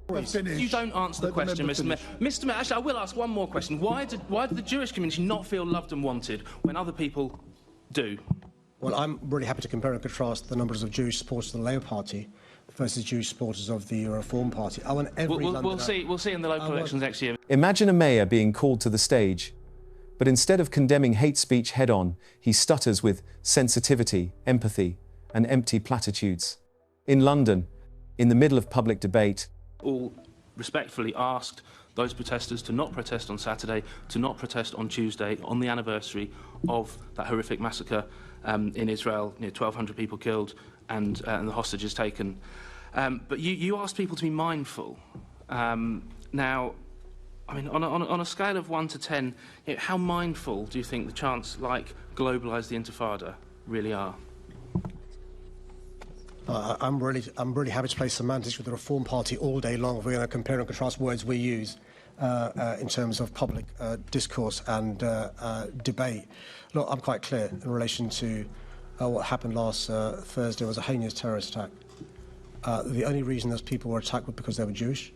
You don't answer the question, Mr. Mayor. Mr. Mayor, actually, I will ask one more question. Why did the Jewish community not feel loved and wanted when other people do? Well, I'm really happy to compare and contrast the numbers of Jewish supporters of the Labour Party versus Jewish supporters of the Reform Party. I want every we'll see in the local elections next year. Imagine a mayor being called to the stage, but instead of condemning hate speech head-on, he stutters with sensitivity, empathy, and empty platitudes. In London, in the middle of public debate, all respectfully asked those protesters to not protest on Saturday, to not protest on Tuesday, on the anniversary of that horrific massacre in Israel, 1,200 people killed and the hostages taken. But you asked people to be mindful. Now, I mean, on a scale of 1 to 10, how mindful do you think the chants like Globalise the Intifada really are? I'm really happy to play semantics with the Reform Party all day long. We're going to compare and contrast words we use in terms of public discourse and debate. Look, I'm quite clear in relation to what happened last Thursday was a heinous terrorist attack. The only reason those people were attacked was because they were Jewish.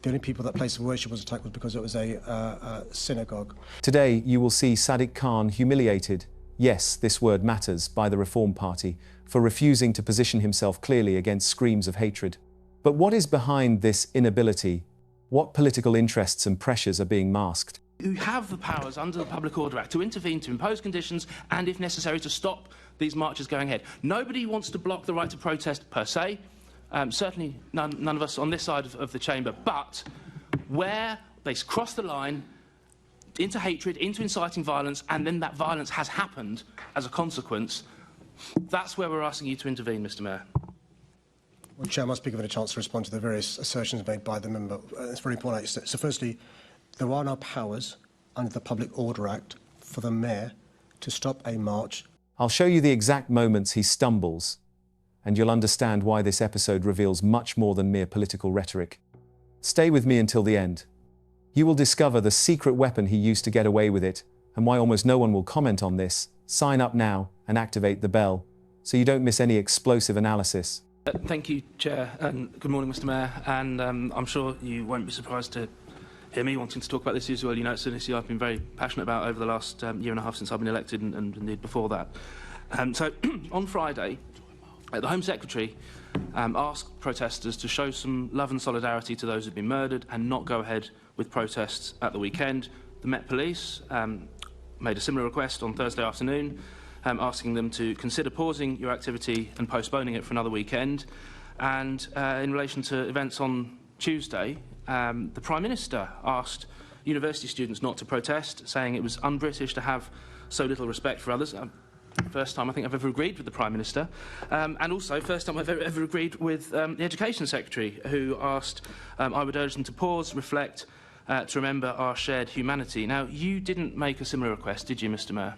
The only people that place of worship was attacked was because it was a synagogue. Today, you will see Sadiq Khan humiliated, yes, this word matters, by the Reform Party for refusing to position himself clearly against screams of hatred. But what is behind this inability? What political interests and pressures are being masked? Who have the powers under the Public Order Act to intervene, to impose conditions, and if necessary, to stop these marches going ahead. Nobody wants to block the right to protest per se. Certainly none of us on this side of the chamber, but where they cross the line into hatred, into inciting violence, and then that violence has happened as a consequence, that's where we're asking you to intervene, Mr. Mayor. Well, Chair, I must be given a chance to respond to the various assertions made by the member. It's very important. So firstly, there are no powers under the Public Order Act for the Mayor to stop a march. I'll show you the exact moments he stumbles, and you'll understand why this episode reveals much more than mere political rhetoric. Stay with me until the end. You will discover the secret weapon he used to get away with it, and why almost no one will comment on this. Sign up now and activate the bell, so you don't miss any explosive analysis. Thank you, Chair, and good morning, Mr. Mayor. And I'm sure you won't be surprised to hear me wanting to talk about this issue as well. You know, it's an issue I've been very passionate about over the last year and a half since I've been elected, and indeed before that. So on Friday, the Home Secretary asked protesters to show some love and solidarity to those who've been murdered and not go ahead with protests at the weekend. The Met Police made a similar request on Thursday afternoon, asking them to consider pausing your activity and postponing it for another weekend. And in relation to events on Tuesday, the Prime Minister asked university students not to protest, saying it was un-British to have so little respect for others. First time I think I've ever agreed with the Prime Minister, and also first time I've ever agreed with the Education Secretary, who asked I would urge them to pause, reflect, to remember our shared humanity. Now, you didn't make a similar request, did you, Mr. Mayor?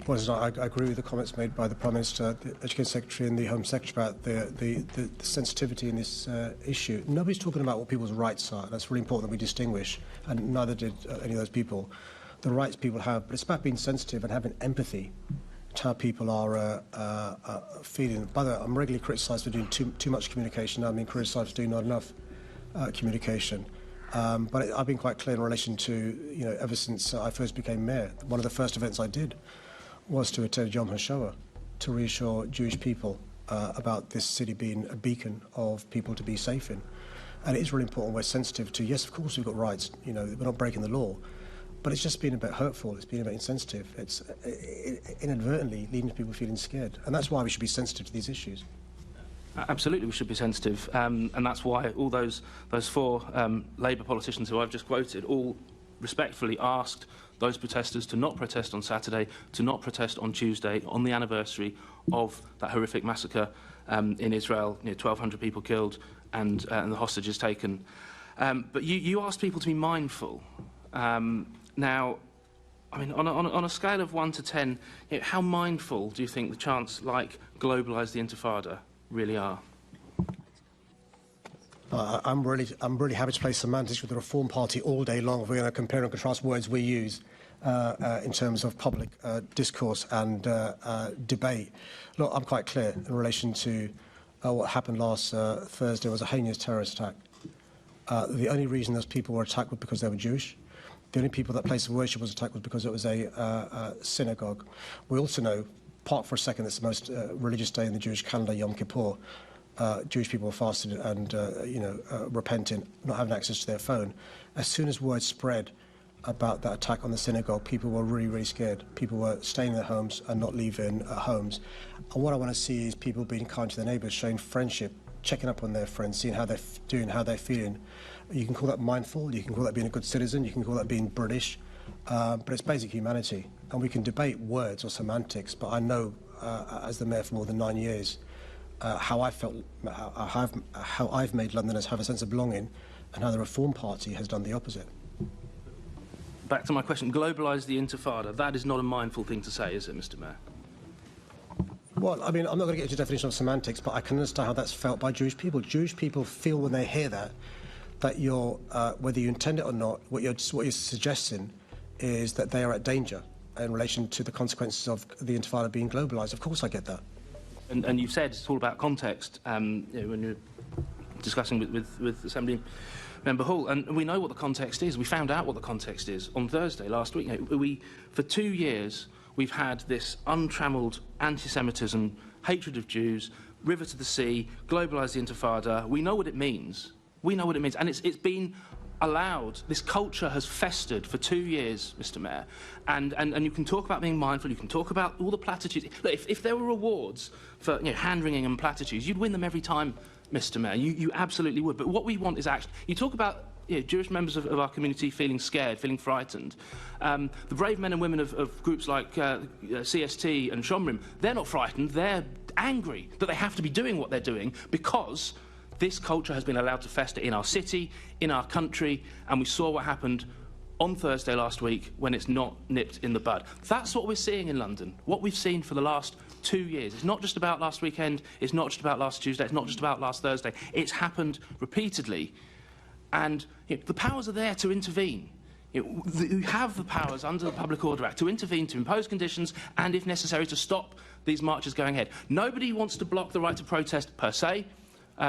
Well, I agree with the comments made by the Prime Minister, the Education Secretary and the Home Secretary about the sensitivity in this issue. Nobody's talking about what people's rights are. That's really important that we distinguish, and neither did any of those people. The rights people have, but it's about being sensitive and having empathy to how people are feeling. By the way, I'm regularly criticised for doing too much communication. I'm being criticised for doing not enough communication. But I've been quite clear in relation to, ever since I first became mayor, one of the first events I did was to attend Yom HaShoah to reassure Jewish people about this city being a beacon of people to be safe in. And it is really important we're sensitive to, yes, of course we've got rights, we're not breaking the law, but it's just been a bit hurtful, it's been a bit insensitive, it's inadvertently leading to people feeling scared. And that's why we should be sensitive to these issues. Absolutely, we should be sensitive, and that's why all those four Labour politicians who I've just quoted all respectfully asked those protesters to not protest on Saturday, to not protest on Tuesday, on the anniversary of that horrific massacre in Israel, 1,200 people killed and the hostages taken. But you asked people to be mindful. Now, I mean, on a scale of 1 to 10, how mindful do you think the chants like Globalise the Intifada really are? I'm really happy to play semantics with the Reform Party all day long. We're going to compare and contrast words we use in terms of public discourse and debate. Look, I'm quite clear in relation to what happened last Thursday was a heinous terrorist attack. The only reason those people were attacked was because they were Jewish. The only people that place of worship was attacked was because it was a synagogue. We also know, park for a second, it's the most religious day in the Jewish calendar, Yom Kippur. Jewish people were fasting and, repenting, not having access to their phone. As soon as word spread about that attack on the synagogue, people were really, really scared. People were staying in their homes and not leaving homes. And what I want to see is people being kind to their neighbours, showing friendship, checking up on their friends, seeing how they're doing, how they're feeling. You can call that mindful, you can call that being a good citizen, you can call that being British, but it's basic humanity. And we can debate words or semantics, but I know, as the mayor for more than 9 years, how I felt, how I've made Londoners have a sense of belonging, and how the Reform Party has done the opposite. Back to my question, globalise the Intifada. That is not a mindful thing to say, is it, Mr. Mayor? Well, I mean, I'm not going to get into the definition of semantics, but I can understand how that's felt by Jewish people. Jewish people feel when they hear that you're, whether you intend it or not, what you're suggesting is that they are at danger in relation to the consequences of the Intifada being globalised. Of course I get that. And you've said it's all about context when you're discussing with Assembly Member Hall, and we know what the context is. We found out what the context is on Thursday last week. For 2 years, we've had this untrammelled anti-Semitism, hatred of Jews, river to the sea, globalise the Intifada. We know what it means. We know what it means, and it's been allowed. This culture has festered for 2 years, Mr. Mayor, and you can talk about being mindful. You can talk about all the platitudes. Look, if there were awards for hand-wringing and platitudes, you'd win them every time, Mr. Mayor. You absolutely would. But what we want is action. You talk about Jewish members of our community feeling scared, feeling frightened. The brave men and women of groups like CST and Shomrim, they're not frightened. They're angry that they have to be doing what they're doing because this culture has been allowed to fester in our city, in our country, and we saw what happened on Thursday last week when it's not nipped in the bud. That's what we're seeing in London, what we've seen for the last 2 years. It's not just about last weekend, it's not just about last Tuesday, it's not just about last Thursday. It's happened repeatedly. And the powers are there to intervene. You have the powers under the Public Order Act to intervene, to impose conditions, and if necessary, to stop these marches going ahead. Nobody wants to block the right to protest per se.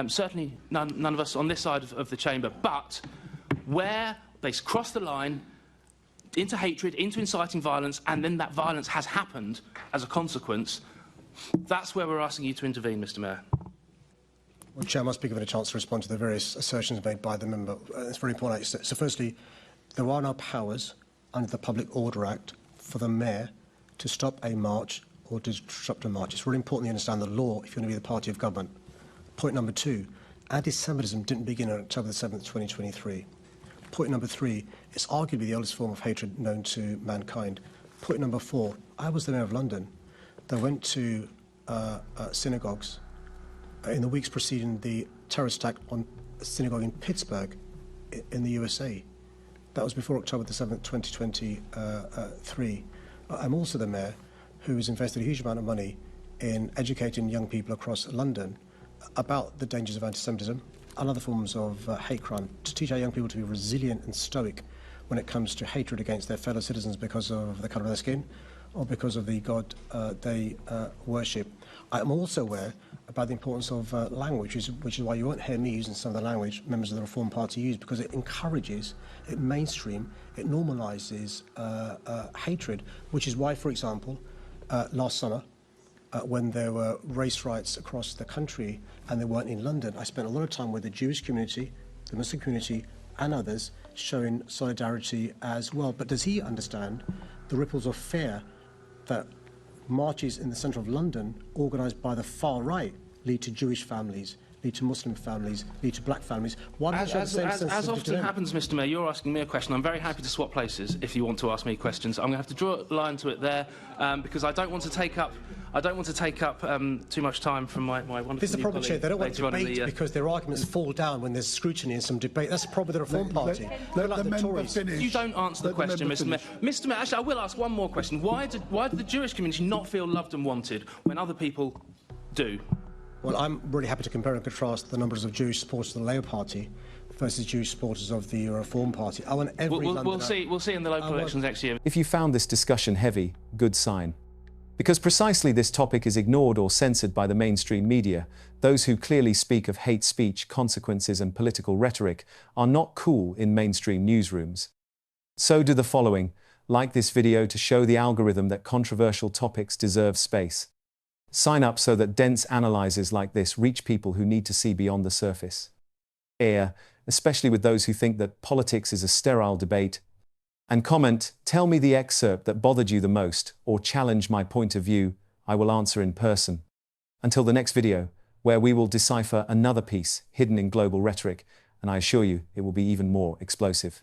Certainly none of us on this side of the chamber, but where they cross the line into hatred, into inciting violence, and then that violence has happened as a consequence, that's where we're asking you to intervene, Mr. Mayor. Well, Chair, I must be given a chance to respond to the various assertions made by the member. It's very important. So firstly, there are no powers under the Public Order Act for the mayor to stop a march or to disrupt a march. It's really important you understand the law if you're going to be the party of government. Point number 2, anti-Semitism didn't begin on October the 7th, 2023. Point number 3, it's arguably the oldest form of hatred known to mankind. Point number 4, I was the mayor of London. They went to synagogues in the weeks preceding the terrorist attack on a synagogue in Pittsburgh in the USA. That was before October the 7th, 2023. I'm also the mayor who has invested a huge amount of money in educating young people across London about the dangers of anti-Semitism and other forms of hate crime, to teach our young people to be resilient and stoic when it comes to hatred against their fellow citizens because of the colour of their skin or because of the God they worship. I'm also aware about the importance of language, which is why you won't hear me using some of the language members of the Reform Party use, because it encourages, it mainstream, it normalises hatred, which is why, for example, last summer, when there were race riots across the country and they weren't in London, I spent a lot of time with the Jewish community, the Muslim community and others showing solidarity as well. But does he understand the ripples of fear that marches in the centre of London organised by the far right lead to Jewish families, lead to Muslim families, lead to black families? Why don't you have the same as often happens, Mr. Mayor, you're asking me a question. I'm very happy to swap places if you want to ask me questions. I'm going to have to draw a line to it there because I don't want to take up too much time from my wonderful. This is the problem, Chair. They don't want to debate because their arguments fall down when there's scrutiny and some debate. That's the problem with the Reform Party. They're like the Tories. You don't answer the question, Mr. Mayor. Mr. Mayor, actually, I will ask one more question. Why did the Jewish community not feel loved and wanted when other people do? Well, I'm really happy to compare and contrast the numbers of Jewish supporters of the Labour Party versus Jewish supporters of the Reform Party. I want every we'll see in the local elections next year. If you found this discussion heavy, good sign. Because precisely this topic is ignored or censored by the mainstream media, those who clearly speak of hate speech, consequences, and political rhetoric are not cool in mainstream newsrooms. So do the following: like this video to show the algorithm that controversial topics deserve space. Sign up so that dense analyses like this reach people who need to see beyond the surface. Especially with those who think that politics is a sterile debate. And comment, tell me the excerpt that bothered you the most, or challenge my point of view. I will answer in person. Until the next video, where we will decipher another piece hidden in global rhetoric, and I assure you it will be even more explosive.